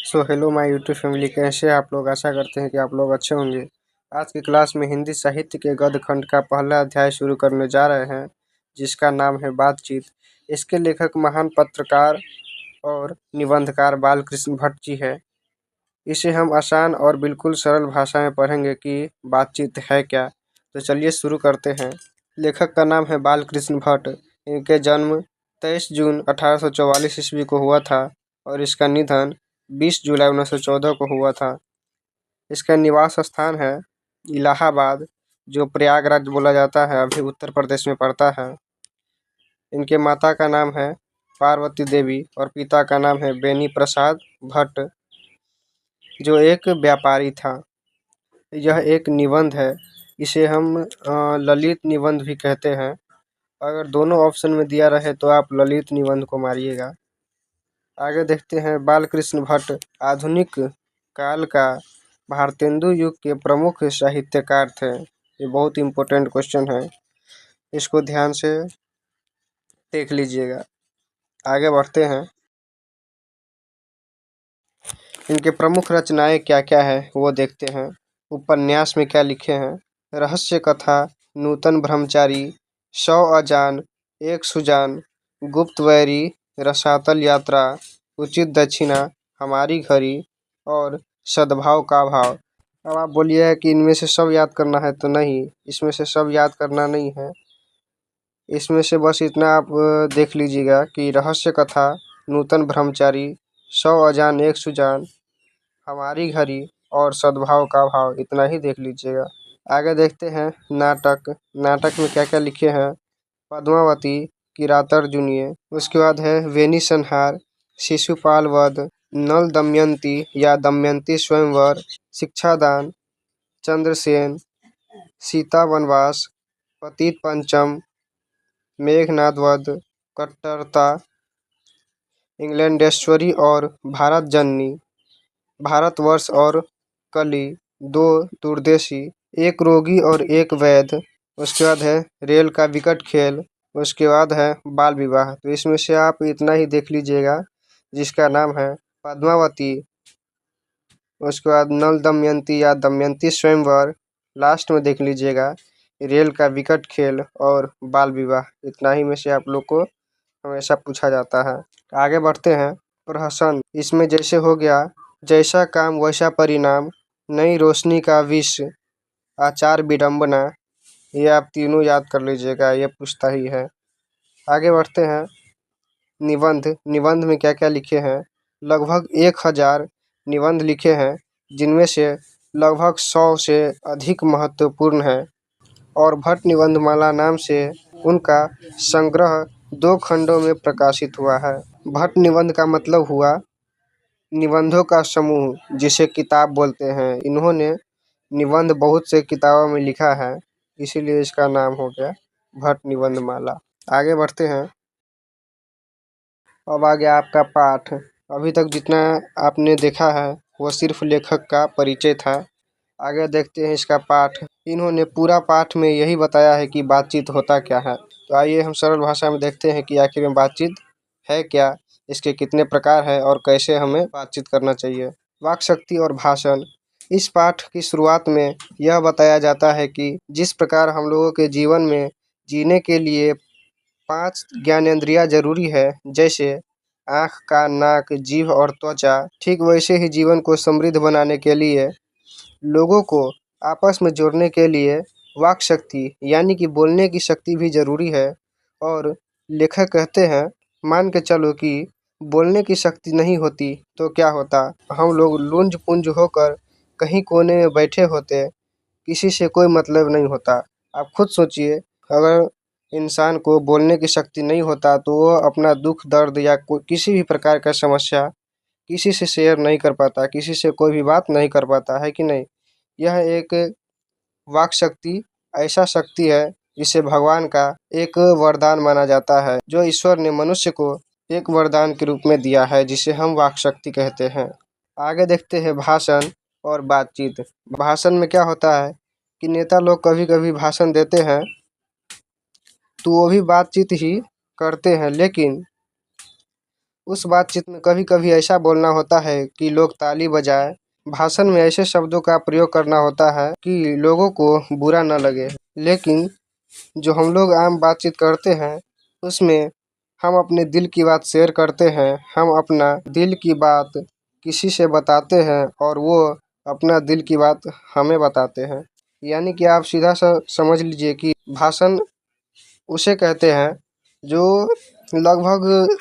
So hello my YouTube family, कैसे हैं आप लोग। आशा करते हैं कि आप लोग अच्छे होंगे। आज की क्लास में हिंदी साहित्य के गद्य खंड का पहला अध्याय शुरू करने जा रहे हैं, जिसका नाम है बातचीत। इसके लेखक महान पत्रकार और निबंधकार बालकृष्ण भट्ट जी है। इसे हम आसान और बिल्कुल सरल भाषा में पढ़ेंगे कि बातचीत है क्या। तो चलिए शुरू करते हैं। लेखक का नाम है बालकृष्ण भट्ट। इनके जन्म 23 जून 1844 ईस्वी को हुआ था और इसका निधन 20 जुलाई 1914 को हुआ था। इसका निवास स्थान है इलाहाबाद, जो प्रयागराज बोला जाता है, अभी उत्तर प्रदेश में पड़ता है। इनके माता का नाम है पार्वती देवी और पिता का नाम है बेनी प्रसाद भट्ट, जो एक व्यापारी था। यह एक निबंध है। इसे हम ललित निबंध भी कहते हैं। अगर दोनों ऑप्शन में दिया रहे तो आप ललित निबंध को मारिएगा। आगे देखते हैं। बालकृष्ण भट्ट आधुनिक काल का भारतेंदु युग के प्रमुख साहित्यकार थे। ये बहुत इम्पोर्टेंट क्वेश्चन है, इसको ध्यान से देख लीजिएगा। आगे बढ़ते हैं। इनके प्रमुख रचनाएं क्या क्या है वो देखते हैं। उपन्यास में क्या लिखे हैं। रहस्य कथा, नूतन ब्रह्मचारी, 100 अजान, एक सुजान, गुप्त वैरी, रसातल यात्रा, उचित दक्षिणा, हमारी घड़ी और सद्भाव का भाव। अब आप बोलिए कि इनमें से सब याद करना है, तो नहीं, इसमें से सब याद करना नहीं है। इसमें से बस इतना आप देख लीजिएगा कि रहस्य कथा, नूतन ब्रह्मचारी, 100 अजान एक सुजान, हमारी घड़ी और सद्भाव का भाव, इतना ही देख लीजिएगा। आगे देखते हैं। नाटक। नाटक में क्या क्या लिखे हैं। पद्मावती, किरातर जुनिए, उसके बाद है वेनी संहार, शिशुपाल वध, नल दमयंती या दमयंती स्वयंवर, शिक्षादान, चंद्रसेन, सीता वनवास, पतित पंचम, मेघनाद वध, कट्टरता, इंग्लैंडेश्वरी और भारत जननी, भारतवर्ष और कली, दो दूरदेशी, एक रोगी और एक वैद्य, उसके बाद है रेल का विकट खेल, उसके बाद है बाल विवाह। तो इसमें से आप इतना ही देख लीजिएगा, जिसका नाम है पद्मावती, उसके बाद नल दमयंती या दमयंती स्वयंवर, लास्ट में देख लीजिएगा रेल का विकट खेल और बाल विवाह। इतना ही में से आप लोग को हमेशा पूछा जाता है। आगे बढ़ते हैं। प्रहसन, इसमें जैसे हो गया जैसा काम वैसा परिणाम, नई रोशनी का विष, आचार विडंबना, ये आप तीनों याद कर लीजिएगा, ये पूछता ही है। आगे बढ़ते हैं। निबंध। निबंध में क्या क्या लिखे हैं। लगभग 1000 निबंध लिखे हैं, जिनमें से लगभग 100 से अधिक महत्वपूर्ण है और भट्ट निबंधमाला नाम से उनका संग्रह 2 खंडों में प्रकाशित हुआ है। भट्ट निबंध का मतलब हुआ निबंधों का समूह, जिसे किताब बोलते हैं। इन्होंने निबंध बहुत से किताबों में लिखा है, इसीलिए इसका नाम हो गया भट्ट निबंधमाला। आगे बढ़ते हैं। अब आ गया आपका पाठ। अभी तक जितना आपने देखा है वो सिर्फ लेखक का परिचय था। आगे देखते हैं इसका पाठ। इन्होंने पूरा पाठ में यही बताया है कि बातचीत होता क्या है। तो आइए हम सरल भाषा में देखते हैं कि आखिर में बातचीत है क्या, इसके कितने प्रकार है और कैसे हमें बातचीत करना चाहिए। वाक शक्ति और भाषण। इस पाठ की शुरुआत में यह बताया जाता है कि जिस प्रकार हम लोगों के जीवन में जीने के लिए 5 ज्ञानेंद्रियाँ जरूरी है, जैसे आँख, कान, नाक, जीभ और त्वचा, ठीक वैसे ही जीवन को समृद्ध बनाने के लिए, लोगों को आपस में जोड़ने के लिए वाक शक्ति यानी कि बोलने की शक्ति भी जरूरी है। और लेखक कहते हैं, मान के चलो कि बोलने की शक्ति नहीं होती तो क्या होता। हम लोग लुंज पुंज होकर कहीं कोने में बैठे होते, किसी से कोई मतलब नहीं होता। आप खुद सोचिए, अगर इंसान को बोलने की शक्ति नहीं होता तो वो अपना दुख दर्द या किसी भी प्रकार का समस्या किसी से शेयर नहीं कर पाता, किसी से कोई भी बात नहीं कर पाता, है कि नहीं। यह एक वाक शक्ति ऐसा शक्ति है जिसे भगवान का एक वरदान माना जाता है, जो ईश्वर ने मनुष्य को एक वरदान के रूप में दिया है, जिसे हम वाक शक्ति कहते हैं। आगे देखते हैं भाषण और बातचीत। भाषण में क्या होता है कि नेता लोग कभी कभी भाषण देते हैं तो वो भी बातचीत ही करते हैं, लेकिन उस बातचीत में कभी कभी ऐसा बोलना होता है कि लोग ताली बजाए। भाषण में ऐसे शब्दों का प्रयोग करना होता है कि लोगों को बुरा न लगे। लेकिन जो हम लोग आम बातचीत करते हैं उसमें हम अपने दिल की बात शेयर करते हैं। हम अपना दिल की बात किसी से बताते हैं और वो अपना दिल की बात हमें बताते हैं। यानी कि आप सीधा सा समझ लीजिए कि भाषण उसे कहते हैं जो लगभग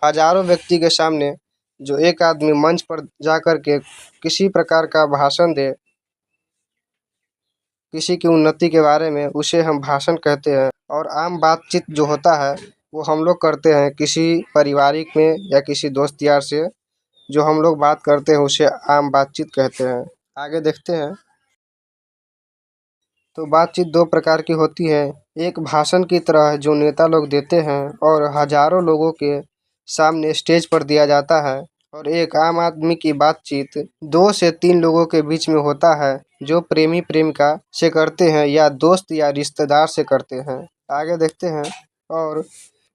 हजारों व्यक्ति के सामने जो एक आदमी मंच पर जाकर के किसी प्रकार का भाषण दे किसी की उन्नति के बारे में, उसे हम भाषण कहते हैं। और आम बातचीत जो होता है वो हम लोग करते हैं किसी पारिवारिक में या किसी दोस्त यार से। जो हम लोग बात करते हैं उसे आम बातचीत कहते हैं। आगे देखते हैं। तो बातचीत दो प्रकार की होती है। एक भाषण की तरह जो नेता लोग देते हैं और हजारों लोगों के सामने स्टेज पर दिया जाता है। और एक आम आदमी की बातचीत 2 से 3 लोगों के बीच में होता है जो प्रेमी प्रेमिका से करते हैं या दोस्त या रिश्तेदार से करते हैं। आगे देखते हैं। और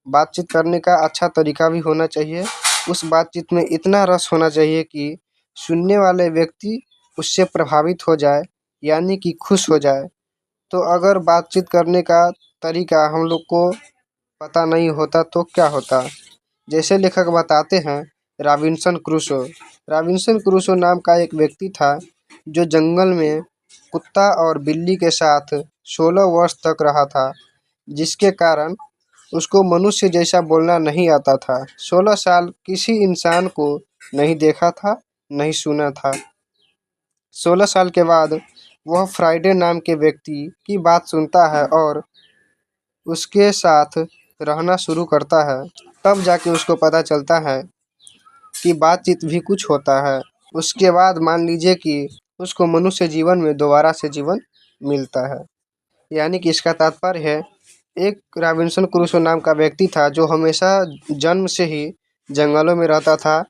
बातचीत करने का अच्छा तरीका भी होना चाहिए। उस बातचीत में इतना रस होना चाहिए कि सुनने वाले व्यक्ति उससे प्रभावित हो जाए, यानी कि खुश हो जाए। तो अगर बातचीत करने का तरीका हम लोग को पता नहीं होता तो क्या होता। जैसे लेखक बताते हैं, रॉबिन्सन क्रूसो। रॉबिन्सन क्रूसो नाम का एक व्यक्ति था जो जंगल में कुत्ता और बिल्ली के साथ 16 वर्ष तक रहा था, जिसके कारण उसको मनुष्य जैसा बोलना नहीं आता था। 16 साल किसी इंसान को नहीं देखा था, नहीं सुना था। 16 साल के बाद वह फ्राइडे नाम के व्यक्ति की बात सुनता है और उसके साथ रहना शुरू करता है। तब जाके उसको पता चलता है कि बातचीत भी कुछ होता है। उसके बाद मान लीजिए कि उसको मनुष्य जीवन में दोबारा से जीवन मिलता है। यानी कि इसका तात्पर्य है, एक रॉबिन्सन क्रूसो नाम का व्यक्ति था जो हमेशा जन्म से ही जंगलों में रहता था,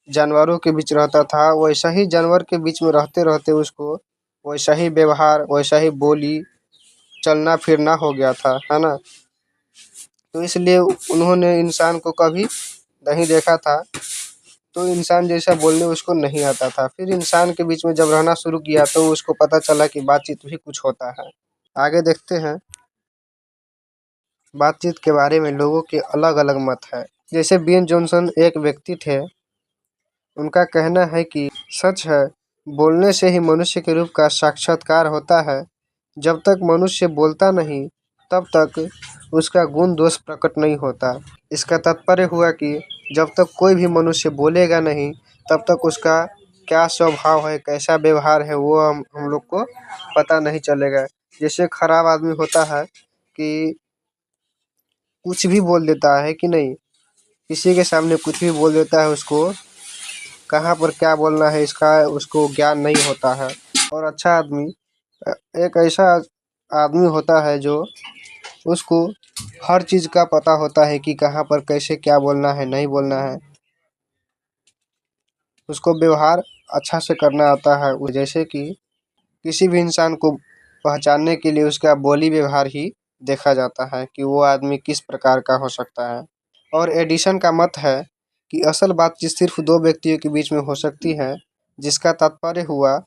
जानवरों के बीच रहता था। वैसा ही जानवर के बीच में रहते रहते उसको वैसा ही व्यवहार, वैसा ही बोली, चलना फिरना हो गया था, है ना। तो इसलिए उन्होंने इंसान को कभी नहीं देखा था, तो इंसान जैसा बोलने उसको नहीं आता था। फिर इंसान के बीच में जब रहना शुरू किया तो उसको पता चला कि बातचीत भी कुछ होता है। आगे देखते हैं। बातचीत के बारे में लोगों के अलग अलग मत है। जैसे बेन जॉनसन एक व्यक्ति थे, उनका कहना है कि सच है, बोलने से ही मनुष्य के रूप का साक्षात्कार होता है। जब तक मनुष्य बोलता नहीं तब तक उसका गुण दोष प्रकट नहीं होता। इसका तात्पर्य हुआ कि जब तक कोई भी मनुष्य बोलेगा नहीं तब तक उसका क्या स्वभाव है, कैसा व्यवहार है, वो हम लोग को पता नहीं चलेगा। जैसे खराब आदमी होता है कि कुछ भी बोल देता है कि नहीं, किसी के सामने कुछ भी बोल देता है, उसको कहाँ पर क्या बोलना है इसका उसको ज्ञान नहीं होता है। और अच्छा आदमी एक ऐसा आदमी होता है जो उसको हर चीज़ का पता होता है कि कहाँ पर कैसे क्या बोलना है, नहीं बोलना है। उसको व्यवहार अच्छा से करना आता है। जैसे कि किसी भी इंसान को पहचानने के लिए उसका बोली व्यवहार ही देखा जाता है कि वो आदमी किस प्रकार का हो सकता है। और एडिशन का मत है कि असल बातचीत सिर्फ 2 व्यक्तियों के बीच में हो सकती है, जिसका तात्पर्य हुआ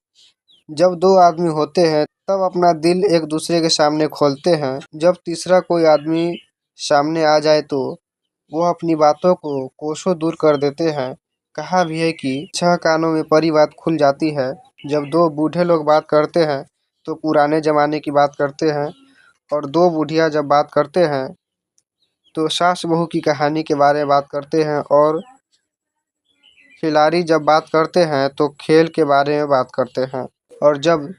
जब 2 आदमी होते हैं तब अपना दिल एक दूसरे के सामने खोलते हैं। जब तीसरा कोई आदमी सामने आ जाए तो वो अपनी बातों को कोसों दूर कर देते हैं। कहा भी है कि 6 कानों में परी बात खुल जाती है। जब 2 बूढ़े लोग बात करते हैं तो पुराने ज़माने की बात करते हैं, और 2 बुढ़िया जब बात करते हैं तो सास बहू की कहानी के बारे में बात करते हैं, और खिलाड़ी जब बात करते हैं तो खेल के बारे में बात करते हैं। और जब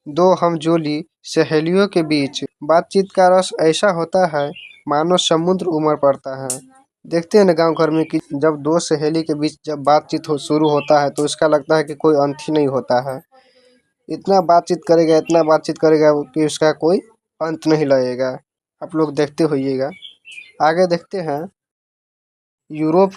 2 हमजोली सहेलियों के बीच बातचीत का रस ऐसा होता है मानो समुद्र उमड़ पड़ता है। देखते हैं ना गांव घर में कि जब 2 सहेली के बीच जब बातचीत हो शुरू होता है तो इसका लगता है कि कोई अंत ही नहीं होता है। इतना बातचीत करेगा, इतना बातचीत करेगा कि उसका कोई अंत नहीं लगेगा। आप लोग देखते होइएगा। आगे देखते हैं। यूरोप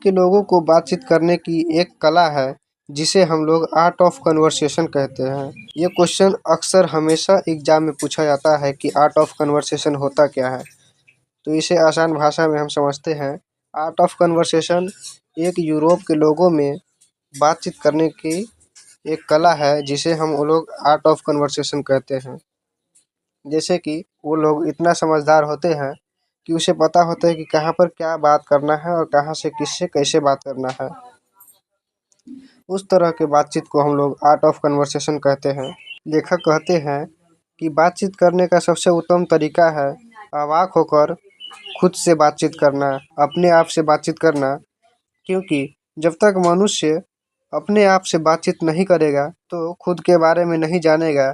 के लोगों को बातचीत करने की एक कला है जिसे हम लोग आर्ट ऑफ कन्वर्सेशन कहते हैं। ये क्वेश्चन अक्सर हमेशा एग्जाम में पूछा जाता है कि आर्ट ऑफ कन्वर्सेशन होता क्या है। तो इसे आसान भाषा में हम समझते हैं। आर्ट ऑफ कन्वर्सेशन एक यूरोप के लोगों में बातचीत करने की एक कला है, जिसे हम वो लोग आर्ट ऑफ कन्वर्सेशन कहते हैं। जैसे कि वो लोग इतना समझदार होते हैं कि उसे पता होता है कि कहाँ पर क्या बात करना है और कहाँ से किससे कैसे बात करना है। उस तरह के बातचीत को हम लोग आर्ट ऑफ कन्वर्सेशन कहते हैं। लेखक कहते हैं कि बातचीत करने का सबसे उत्तम तरीका है अवाक होकर खुद से बातचीत करना, अपने आप से बातचीत करना। क्योंकि जब तक मनुष्य अपने आप से बातचीत नहीं करेगा, तो खुद के बारे में नहीं जानेगा,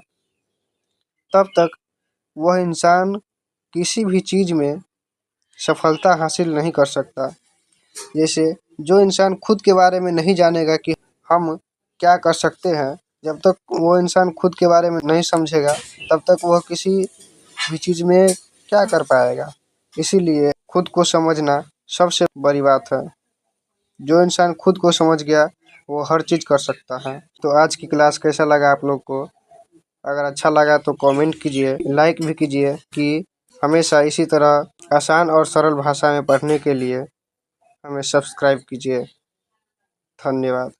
तब तक वह इंसान किसी भी चीज़ में सफलता हासिल नहीं कर सकता। जैसे जो इंसान खुद के बारे में नहीं जानेगा कि हम क्या कर सकते हैं, जब तक वो इंसान खुद के बारे में नहीं समझेगा, तब तक वह किसी भी चीज़ में क्या कर पाएगा। इसीलिए खुद को समझना सबसे बड़ी बात है। जो इंसान खुद को समझ गया, वो हर चीज़ कर सकता है। तो आज की क्लास कैसा लगा आप लोग को? अगर अच्छा लगा तो कमेंट कीजिए, लाइक भी कीजिए कि हमेशा इसी तरह आसान और सरल भाषा में पढ़ने के लिए हमें सब्सक्राइब कीजिए। धन्यवाद।